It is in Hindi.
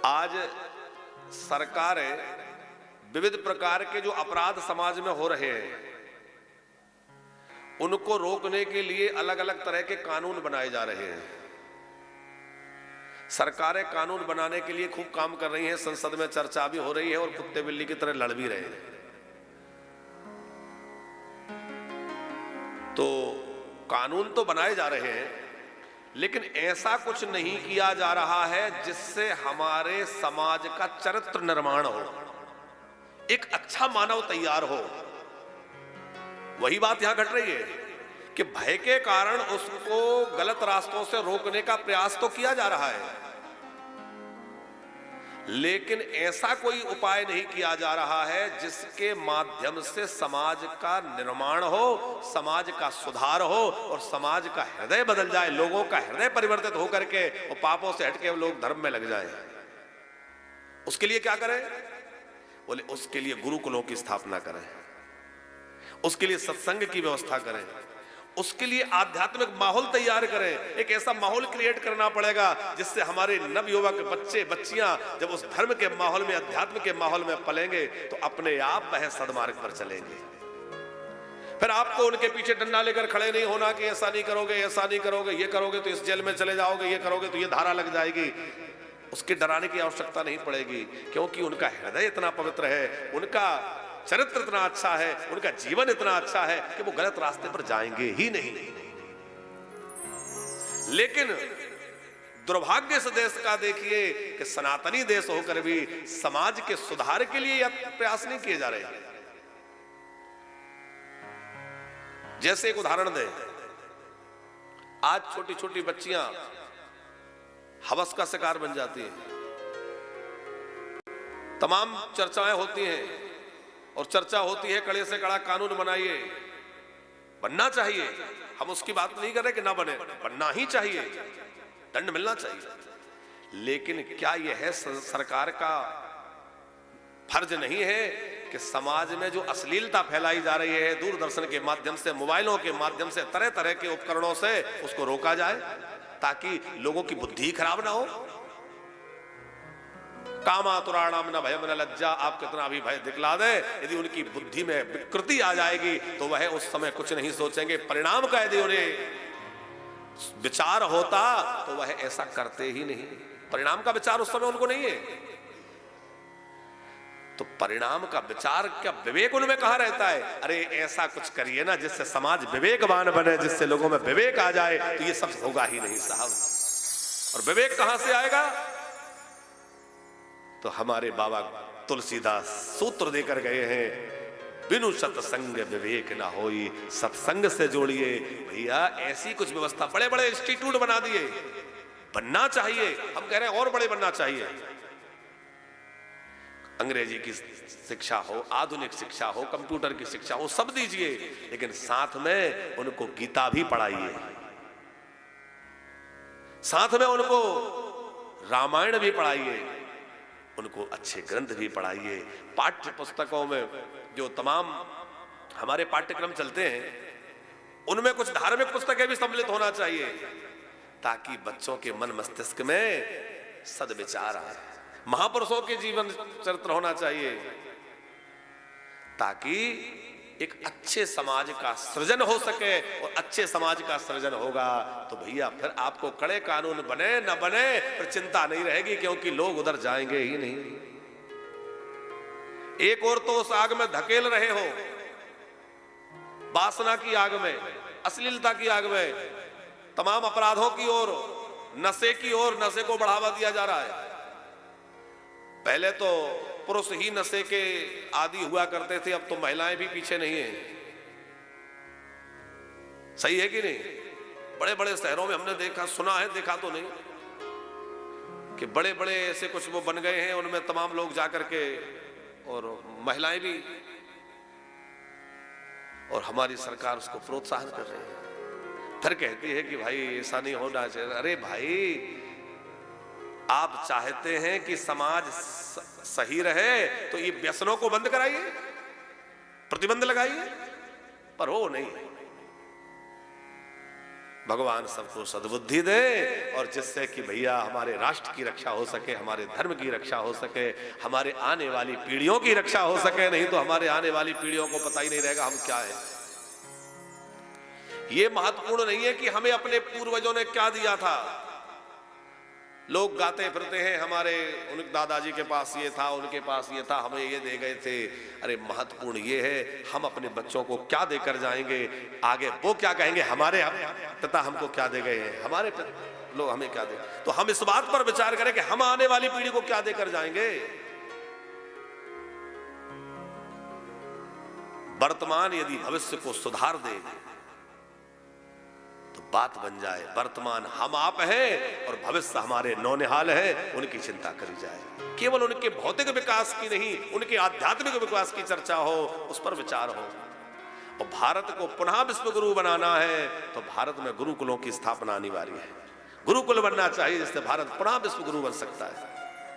आज सरकारें विविध प्रकार के जो अपराध समाज में हो रहे हैं उनको रोकने के लिए अलग अलग तरह के कानून बनाए जा रहे हैं। सरकारें कानून बनाने के लिए खूब काम कर रही हैं, संसद में चर्चा भी हो रही है और कुत्ते बिल्ली की तरह लड़ भी रहे हैं। तो कानून तो बनाए जा रहे हैं, लेकिन ऐसा कुछ नहीं किया जा रहा है जिससे हमारे समाज का चरित्र निर्माण हो, एक अच्छा मानव तैयार हो। वही बात यहां घट रही है कि भय के कारण उसको गलत रास्तों से रोकने का प्रयास तो किया जा रहा है, लेकिन ऐसा कोई उपाय नहीं किया जा रहा है जिसके माध्यम से समाज का निर्माण हो, समाज का सुधार हो और समाज का हृदय बदल जाए, लोगों का हृदय परिवर्तित होकर के और पापों से हटके लोग धर्म में लग जाएं। उसके लिए क्या करें? बोले उसके लिए गुरुकुलों की स्थापना करें, उसके लिए सत्संग की व्यवस्था करें, उसके लिए आध्यात्मिक माहौल तैयार करें। एक ऐसा माहौल क्रिएट करना पड़ेगा जिससे हमारे नवयुवक बच्चे बच्चियां जब उस धर्म के माहौल में, अध्यात्म के माहौल में पलेंगे तो अपने आप वह सद्मार्ग पर चलेंगे। फिर आपको उनके पीछे डंडा लेकर खड़े नहीं होना कि ऐसा नहीं करोगे, ऐसा नहीं करोगे, ये करोगे तो इस जेल में चले जाओगे, ये करोगे तो ये धारा लग जाएगी। उसके डराने की आवश्यकता नहीं पड़ेगी, क्योंकि उनका हृदय इतना पवित्र है, उनका चरित्र इतना अच्छा है, उनका जीवन इतना अच्छा है कि वो गलत रास्ते पर जाएंगे ही नहीं। लेकिन दुर्भाग्य इस देश का देखिए कि सनातनी देश होकर भी समाज के सुधार के लिए प्रयास नहीं किए जा रहे। जैसे एक उदाहरण दें, आज छोटी छोटी बच्चियां हवस का शिकार बन जाती हैं, तमाम चर्चाएं होती हैं और चर्चा होती है कड़े से कड़ा कानून बनाइए, बनना चाहिए। हम उसकी बात नहीं कर रहे कि ना बने, बनना ही चाहिए, दंड मिलना चाहिए। लेकिन क्या यह है सरकार का फर्ज नहीं है कि समाज में जो अश्लीलता फैलाई जा रही है दूरदर्शन के माध्यम से, मोबाइलों के माध्यम से, तरह तरह के उपकरणों से, उसको रोका जाए ताकि लोगों की बुद्धि खराब ना हो। कामातुराणाम न भयम न लज्जा, आप कितना भी भय दिखला दे, यदि उनकी बुद्धि में विकृति आ जाएगी तो वह उस समय कुछ नहीं सोचेंगे। परिणाम का यदि उन्हें विचार होता तो वह ऐसा करते ही नहीं। परिणाम का विचार उस समय उनको नहीं है, तो परिणाम का विचार क्या विवेक उनमें कहां रहता है? अरे ऐसा कुछ करिए ना जिससे समाज विवेकवान बने, जिससे लोगों में विवेक आ जाए। तो ये सब होगा ही नहीं साहब। और विवेक कहां से आएगा? तो हमारे बाबा तुलसीदास सूत्र देकर गए हैं, बिनु सत्संग विवेक ना होई, सत्संग से जोड़िए। भैया ऐसी कुछ व्यवस्था, बड़े बड़े इंस्टीट्यूट बना दिए, बनना चाहिए। हम कह रहे हैं और बड़े बनना चाहिए। अंग्रेजी की शिक्षा हो, आधुनिक शिक्षा हो, कंप्यूटर की शिक्षा हो, सब दीजिए, लेकिन साथ में उनको गीता भी पढ़ाइए, साथ में उनको रामायण भी पढ़ाइए, उनको अच्छे ग्रंथ भी पढ़ाइए। पाठ्य पुस्तकों में जो तमाम हमारे पाठ्यक्रम चलते हैं उनमें कुछ धार्मिक पुस्तकें भी सम्मिलित होना चाहिए, ताकि बच्चों के मन मस्तिष्क में सद्विचार आए। महापुरुषों के जीवन चरित्र होना चाहिए, ताकि एक अच्छे समाज का सृजन हो सके। और अच्छे समाज का सृजन होगा तो भैया फिर आपको कड़े कानून बने न बने फिर चिंता नहीं रहेगी, क्योंकि लोग उधर जाएंगे ही नहीं। एक और तो उस आग में धकेल रहे हो, वासना की आग में, अश्लीलता की आग में, तमाम अपराधों की ओर, नशे की ओर, नशे को बढ़ावा दिया जा रहा है। पहले तो पुरुष ही नशे के आदी हुआ करते थे, अब तो महिलाएं भी पीछे नहीं है। सही है कि नहीं? बड़े बड़े शहरों में हमने देखा, सुना है, देखा तो नहीं, कि बड़े बड़े ऐसे कुछ वो बन गए हैं, उनमें तमाम लोग जाकर के, और महिलाएं भी, और हमारी सरकार उसको प्रोत्साहन कर रही है। फिर कहती है कि भाई ऐसा नहीं होना चाहिए। अरे भाई, आप चाहते हैं कि समाज सही रहे तो ये व्यसनों को बंद कराइए, प्रतिबंध लगाइए, पर हो नहीं। भगवान सबको सद्बुद्धि दे और जिससे कि भैया हमारे राष्ट्र की रक्षा हो सके, हमारे धर्म की रक्षा हो सके, हमारे आने वाली पीढ़ियों की रक्षा हो सके। नहीं तो हमारे आने वाली पीढ़ियों को पता ही नहीं रहेगा हम क्या है। ये महत्वपूर्ण नहीं है कि हमें अपने पूर्वजों ने क्या दिया था। लोग गाते फिरते हैं हमारे उन दादाजी के पास ये था, उनके पास ये था, हमें ये दे गए थे। अरे महत्वपूर्ण ये है हम अपने बच्चों को क्या देकर जाएंगे, आगे वो क्या कहेंगे हमारे पिता हमको क्या दे गए हैं, हमारे लोग हमें क्या दे। तो हम इस बात पर विचार करें कि हम आने वाली पीढ़ी को क्या देकर जाएंगे। वर्तमान यदि भविष्य को सुधार दे तो बात बन जाए। वर्तमान हम आप हैं और भविष्य हमारे नौनिहाल है, उनकी चिंता करी जाए। केवल उनके भौतिक विकास की नहीं, उनके आध्यात्मिक विकास की चर्चा हो, उस पर विचार हो। और भारत को पुनः विश्व गुरु बनाना है तो भारत में गुरुकुलों की स्थापना अनिवार्य है। गुरुकुल बनना चाहिए जिससे भारत पुनः विश्व गुरु बन सकता है।